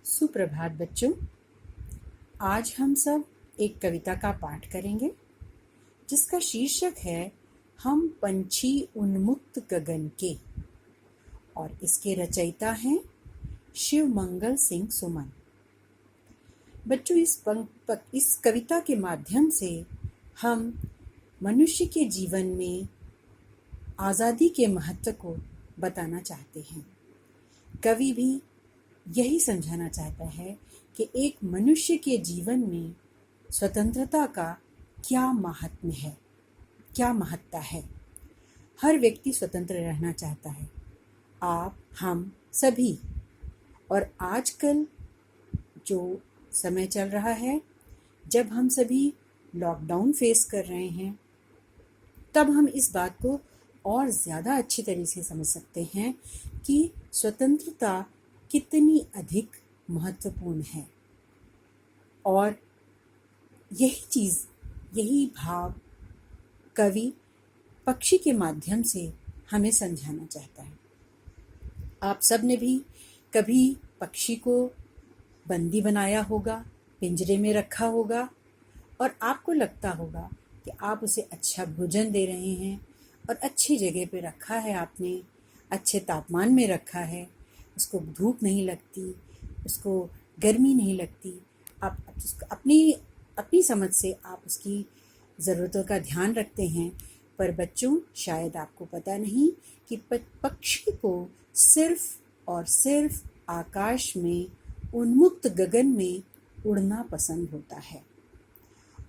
सुप्रभात बच्चों। आज हम सब एक कविता का पाठ करेंगे जिसका शीर्षक है हम पंछी उन्मुक्त गगन के, और इसके रचयिता हैं शिवमंगल सिंह सुमन। बच्चों, इस कविता के माध्यम से हम मनुष्य के जीवन में आज़ादी के महत्व को बताना चाहते हैं। कवि भी यही समझाना चाहता है कि एक मनुष्य के जीवन में स्वतंत्रता का क्या महात्म्य है, क्या महत्ता है। हर व्यक्ति स्वतंत्र रहना चाहता है, आप, हम सभी। और आजकल जो समय चल रहा है, जब हम सभी लॉकडाउन फेस कर रहे हैं, तब हम इस बात को और ज़्यादा अच्छी तरह से समझ सकते हैं कि स्वतंत्रता कितनी अधिक महत्वपूर्ण है। और यही भाव कवि पक्षी के माध्यम से हमें समझाना चाहता है। आप सब ने भी कभी पक्षी को बंदी बनाया होगा, पिंजरे में रखा होगा, और आपको लगता होगा कि आप उसे अच्छा भोजन दे रहे हैं और अच्छी जगह पे रखा है, आपने अच्छे तापमान में रखा है, उसको धूप नहीं लगती, उसको गर्मी नहीं लगती। आप अपनी समझ से आप उसकी ज़रूरतों का ध्यान रखते हैं। पर बच्चों, शायद आपको पता नहीं कि पक्षी को सिर्फ और सिर्फ आकाश में उन्मुक्त गगन में उड़ना पसंद होता है,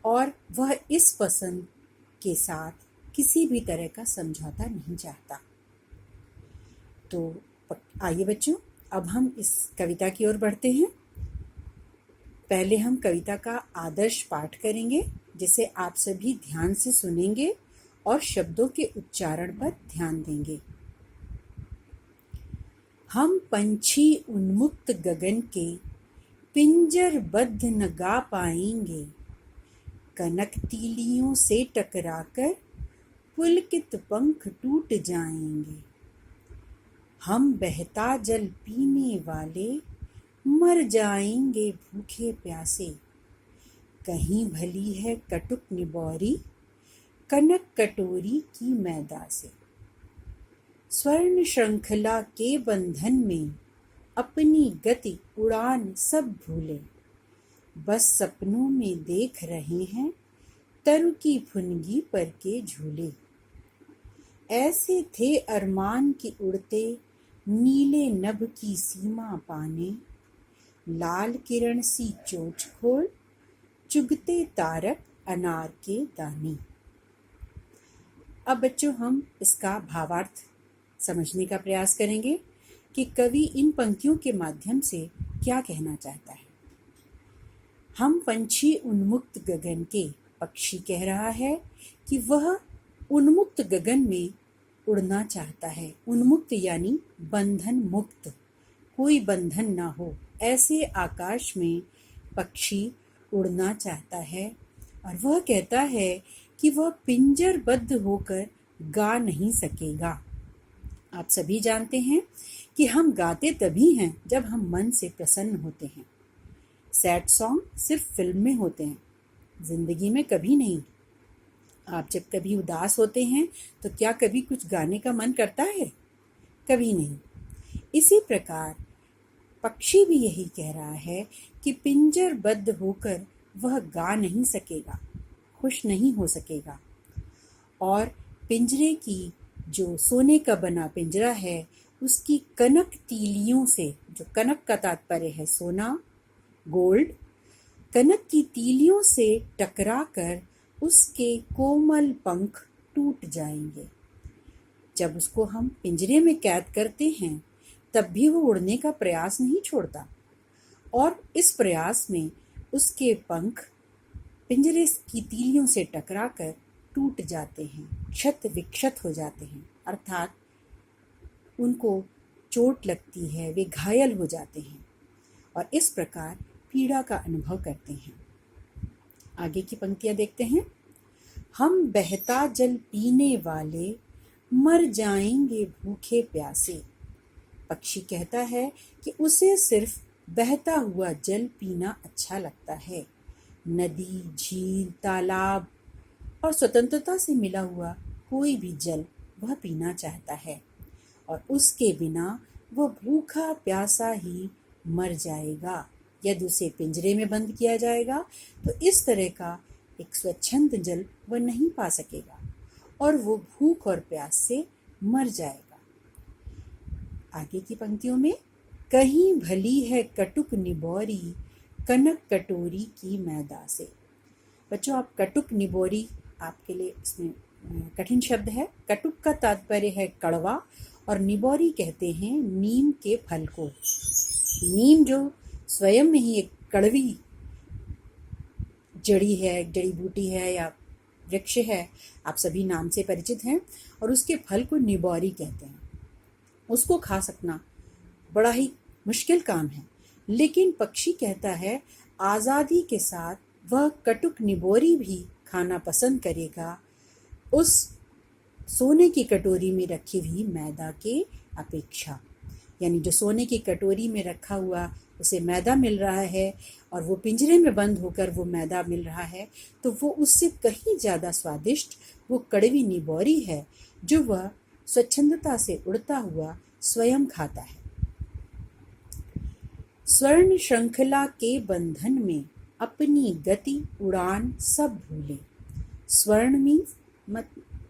और वह इस पसंद के साथ किसी भी तरह का समझौता नहीं चाहता। तो आइए बच्चों, अब हम इस कविता की ओर बढ़ते हैं। पहले हम कविता का आदर्श पाठ करेंगे, जिसे आप सभी ध्यान से सुनेंगे और शब्दों के उच्चारण पर ध्यान देंगे। हम पंछी उन्मुक्त गगन के, पिंजरबद्ध न गा पाएंगे, कनक तीलियों से टकराकर पुलकित पंख टूट जाएंगे। हम बहता जल पीने वाले मर जाएंगे भूखे प्यासे, कहीं भली है कटुक निबौरी कनक कटोरी की मैदा से। स्वर्ण श्रृंखला के बंधन में अपनी गति उड़ान सब भूले, बस सपनों में देख रहे हैं तरु की फुनगी पर के झूले। ऐसे थे अरमान की उड़ते नीले नभ की सीमा पाने, लाल किरण सी चोंच खोल चुगते तारक अनार के दाने। अब बच्चों, हम इसका भावार्थ समझने का प्रयास करेंगे कि कवि इन पंक्तियों के माध्यम से क्या कहना चाहता है। हम पंछी उन्मुक्त गगन के, पक्षी कह रहा है कि वह उन्मुक्त गगन में उड़ना चाहता है। उन्मुक्त यानी बंधन मुक्त, कोई बंधन ना हो, ऐसे आकाश में पक्षी उड़ना चाहता है। और वह कहता है कि वह पिंजरबद्ध होकर गा नहीं सकेगा। आप सभी जानते हैं कि हम गाते तभी हैं जब हम मन से प्रसन्न होते हैं। सैड सॉन्ग सिर्फ फिल्म में होते हैं, जिंदगी में कभी नहीं। आप जब कभी उदास होते हैं तो क्या कभी कुछ गाने का मन करता है? कभी नहीं। इसी प्रकार पक्षी भी यही कह रहा है कि पिंजरबद्ध होकर वह गा नहीं सकेगा, खुश नहीं हो सकेगा। और पिंजरे की, जो सोने का बना पिंजरा है, उसकी कनक तीलियों से, जो कनक का तात्पर्य है सोना, गोल्ड, कनक की तीलियों से टकरा कर उसके कोमल पंख टूट जाएंगे। जब उसको हम पिंजरे में कैद करते हैं, तब भी वो उड़ने का प्रयास नहीं छोड़ता, और इस प्रयास में उसके पंख पिंजरे की तीलियों से टकराकर टूट जाते हैं, क्षत विक्षत हो जाते हैं, अर्थात उनको चोट लगती है, वे घायल हो जाते हैं और इस प्रकार पीड़ा का अनुभव करते हैं। आगे की पंक्तियां देखते हैं। हम बहता जल पीने वाले मर जाएंगे भूखे प्यासे। पक्षी कहता है कि उसे सिर्फ बहता हुआ जल पीना अच्छा लगता है। नदी, झील, तालाब और स्वतंत्रता से मिला हुआ कोई भी जल वह पीना चाहता है और उसके बिना वह भूखा प्यासा ही मर जाएगा यदि उसे पिंजरे में बंद किया जाएगा। तो इस तरह का एक स्वच्छंद जल वह नहीं पा सकेगा और वो भूख और प्यास से मर जाएगा। आगे की पंक्तियों में, कहीं भली है कटुक निबोरी, कनक कटोरी की मैदा से। बच्चों, आप कटुक निबोरी, आपके लिए इसमें कठिन शब्द है। कटुक का तात्पर्य है कड़वा और निबोरी कहते हैं नीम के फल को। नीम जो स्वयं में ही एक कड़वी जड़ी है, जड़ी बूटी है या वृक्ष है, आप सभी नाम से परिचित हैं, और उसके फल को निबोरी कहते हैं। उसको खा सकना बड़ा ही मुश्किल काम है, लेकिन पक्षी कहता है आज़ादी के साथ वह कटुक निबोरी भी खाना पसंद करेगा उस सोने की कटोरी में रखी हुई मैदा के अपेक्षा। यानी जो सोने की कटोरी में रखा हुआ उसे मैदा मिल रहा है और वो पिंजरे में बंद होकर वो मैदा मिल रहा है, तो वो उससे कहीं ज़्यादा स्वादिष्ट वो कड़वी निबोरी है जो वह स्वच्छंदता से उड़ता हुआ स्वयं खाता है। स्वर्ण श्रृंखला के बंधन में अपनी गति उड़ान सब भूले। स्वर्ण मीन्स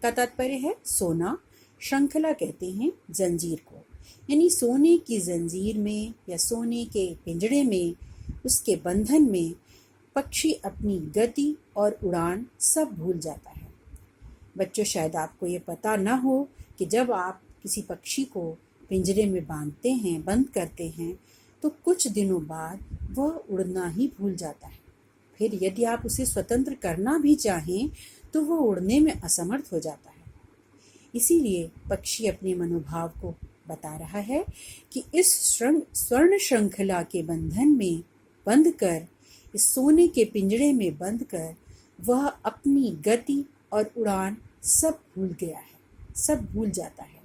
का तात्पर्य है सोना, श्रृंखला कहते हैं जंजीर को। यानी सोने की जंजीर में या सोने के पिंजरे में, उसके बंधन में पक्षी अपनी गति और उड़ान सब भूल जाता है। बच्चों, शायद आपको ये पता ना हो कि जब आप किसी पक्षी को पिंजरे में बांधते हैं, बंद करते हैं, तो कुछ दिनों बाद वह उड़ना ही भूल जाता है। फिर यदि आप उसे स्वतंत्र करना भी चाहें तो वह उड़ने में असमर्थ हो जाता है। इसीलिए पक्षी अपने मनोभाव को बता रहा है कि इस स्वर्ण श्रृंखला के बंधन में बंध कर, इस सोने के पिंजरे में बंध कर वह अपनी गति और उड़ान सब भूल गया है, सब भूल जाता है।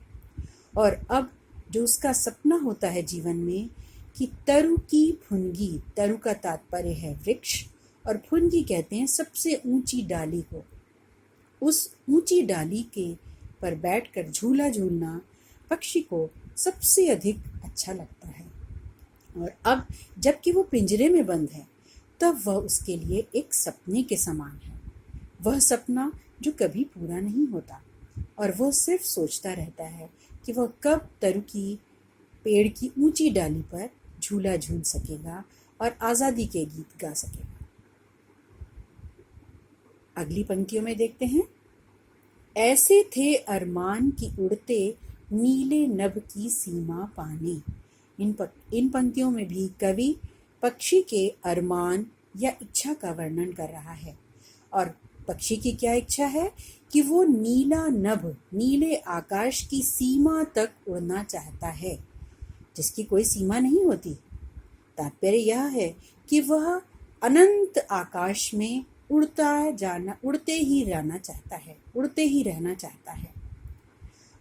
और अब जो उसका सपना होता है जीवन में कि तरु की फुनगी, तरु का तात्पर्य है वृक्ष और फुनगी कहते हैं सबसे ऊंची डाली को, उस ऊंची डाली के पर बैठकर झूला झूलना पक्षी को सबसे अधिक अच्छा लगता है। और अब जबकि वो पिंजरे में बंद है, तब वह उसके लिए एक सपने के समान है। वह सपना जो कभी पूरा नहीं होता और वह सिर्फ सोचता रहता है कि वह कब तरु की पेड़ की ऊंची डाली पर झूला झूल सकेगा और आज़ादी के गीत गा सकेगा। अगली पंक्तियों में देखते हैं, ऐसे थे अरमान की उड़ते नीले नभ की सीमा पाने। इन पंक्तियों में भी कवि पक्षी के अरमान या इच्छा का वर्णन कर रहा है। और पक्षी की क्या इच्छा है कि वो नीला नभ, नीले आकाश की सीमा तक उड़ना चाहता है, जिसकी कोई सीमा नहीं होती। तात्पर्य यह है कि वह अनंत आकाश में उड़ते ही रहना चाहता है, उड़ते ही रहना चाहता है।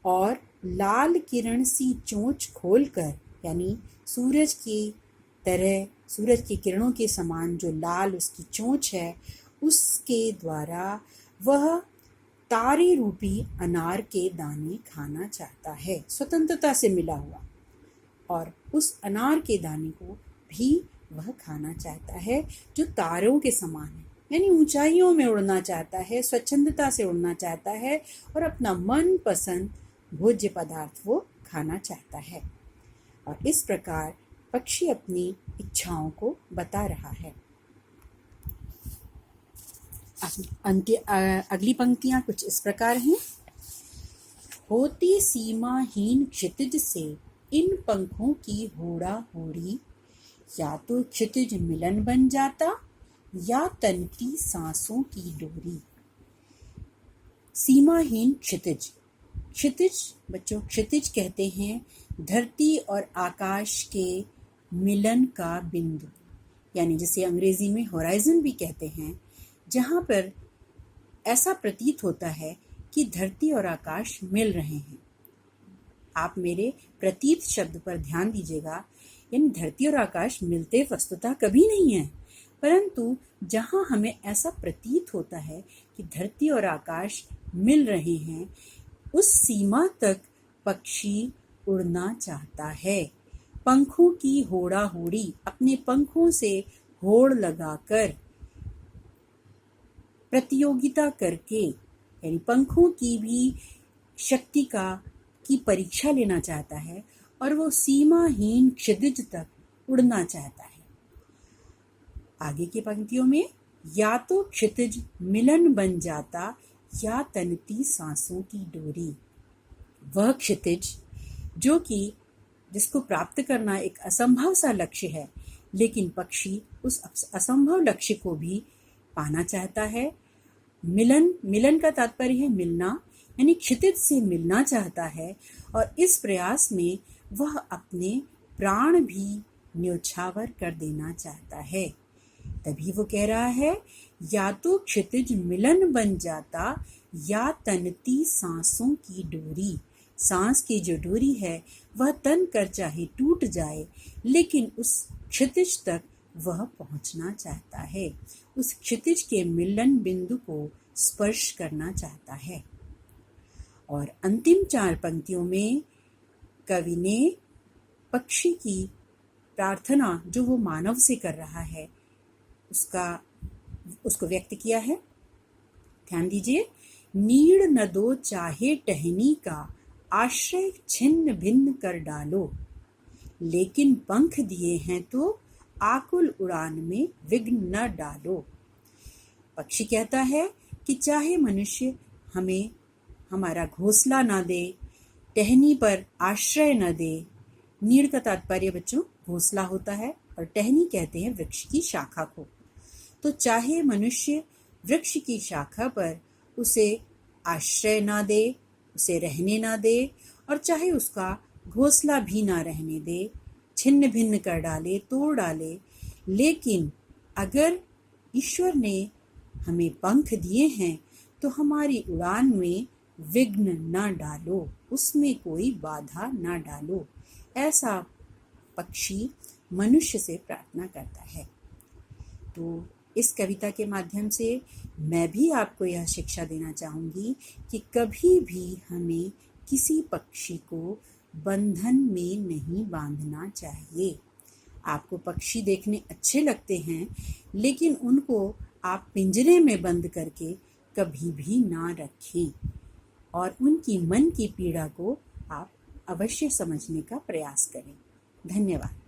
और लाल किरण सी चोंच खोलकर, यानी सूरज की तरह, सूरज की किरणों के समान जो लाल उसकी चोंच है, उसके द्वारा वह तारे रूपी अनार के दाने खाना चाहता है, स्वतंत्रता से मिला हुआ। और उस अनार के दाने को भी वह खाना चाहता है जो तारों के समान है, यानी ऊंचाइयों में उड़ना चाहता है, स्वच्छंदता से उड़ना चाहता है और अपना मनपसंद भोज्य पदार्थ वो खाना चाहता है। और इस प्रकार पक्षी अपनी इच्छाओं को बता रहा है। अगली पंक्तियां कुछ इस प्रकार हैं, होती सीमाहीन क्षितिज से इन पंखों की होड़ा होड़ी, या तो क्षितिज मिलन बन जाता या तनती सांसों की डोरी। सीमाहीन क्षितिज, क्षितिज बच्चों, क्षितिज कहते हैं धरती और आकाश के मिलन का बिंदु, यानी जिसे अंग्रेजी में होराइजन भी कहते हैं, जहाँ पर ऐसा प्रतीत होता है कि धरती और आकाश मिल रहे हैं। आप मेरे प्रतीत शब्द पर ध्यान दीजिएगा। यानी धरती और आकाश मिलते वस्तुतः कभी नहीं है, परंतु जहाँ हमें ऐसा प्रतीत होता है कि धरती और आकाश मिल रहे हैं, उस सीमा तक पक्षी उड़ना चाहता है। पंखों की होड़ा होड़ी, अपने पंखों से होड़ लगाकर प्रतियोगिता करके, यानी पंखों की भी शक्ति की परीक्षा लेना चाहता है और वो सीमाहीन क्षितिज तक उड़ना चाहता है। आगे की पंक्तियों में, या तो क्षितिज मिलन बन जाता या तनती सांसों की डोरी। वह क्षितिज जो कि जिसको प्राप्त करना एक असंभव सा लक्ष्य है, लेकिन पक्षी उस असंभव लक्ष्य को भी पाना चाहता है। मिलन का तात्पर्य है मिलना, यानी क्षितिज से मिलना चाहता है और इस प्रयास में वह अपने प्राण भी न्योछावर कर देना चाहता है। तभी वो कह रहा है, या तो क्षितिज मिलन बन जाता या तनती सांसों की डोरी। सांस की जो डोरी है वह तन कर चाहे टूट जाए, लेकिन उस क्षितिज तक वह पहुंचना चाहता है, उस क्षितिज के मिलन बिंदु को स्पर्श करना चाहता है। और अंतिम 4 पंक्तियों में कवि ने पक्षी की प्रार्थना जो वो मानव से कर रहा है उसको व्यक्त किया है। ध्यान दीजिए, नीड़ न दो चाहे टहनी का, आश्रय छिन्न भिन्न कर डालो, लेकिन पंख दिए हैं तो आकुल उड़ान में विघ्न न डालो। पक्षी कहता है कि चाहे मनुष्य हमें हमारा घोंसला ना दे, टहनी पर आश्रय न दे। नीड़ का तात्पर्य बच्चों घोंसला होता है और टहनी कहते हैं वृक्ष की शाखा को। तो चाहे मनुष्य वृक्ष की शाखा पर उसे आश्रय ना दे, उसे रहने ना दे, और चाहे उसका घोंसला भी ना रहने दे, छिन्न भिन्न कर डाले, तोड़ डाले, लेकिन अगर ईश्वर ने हमें पंख दिए हैं तो हमारी उड़ान में विघ्न ना डालो, उसमें कोई बाधा ना डालो। ऐसा पक्षी मनुष्य से प्रार्थना करता है। तो इस कविता के माध्यम से मैं भी आपको यह शिक्षा देना चाहूँगी कि कभी भी हमें किसी पक्षी को बंधन में नहीं बांधना चाहिए। आपको पक्षी देखने अच्छे लगते हैं, लेकिन उनको आप पिंजरे में बंद करके कभी भी ना रखें और उनकी मन की पीड़ा को आप अवश्य समझने का प्रयास करें। धन्यवाद।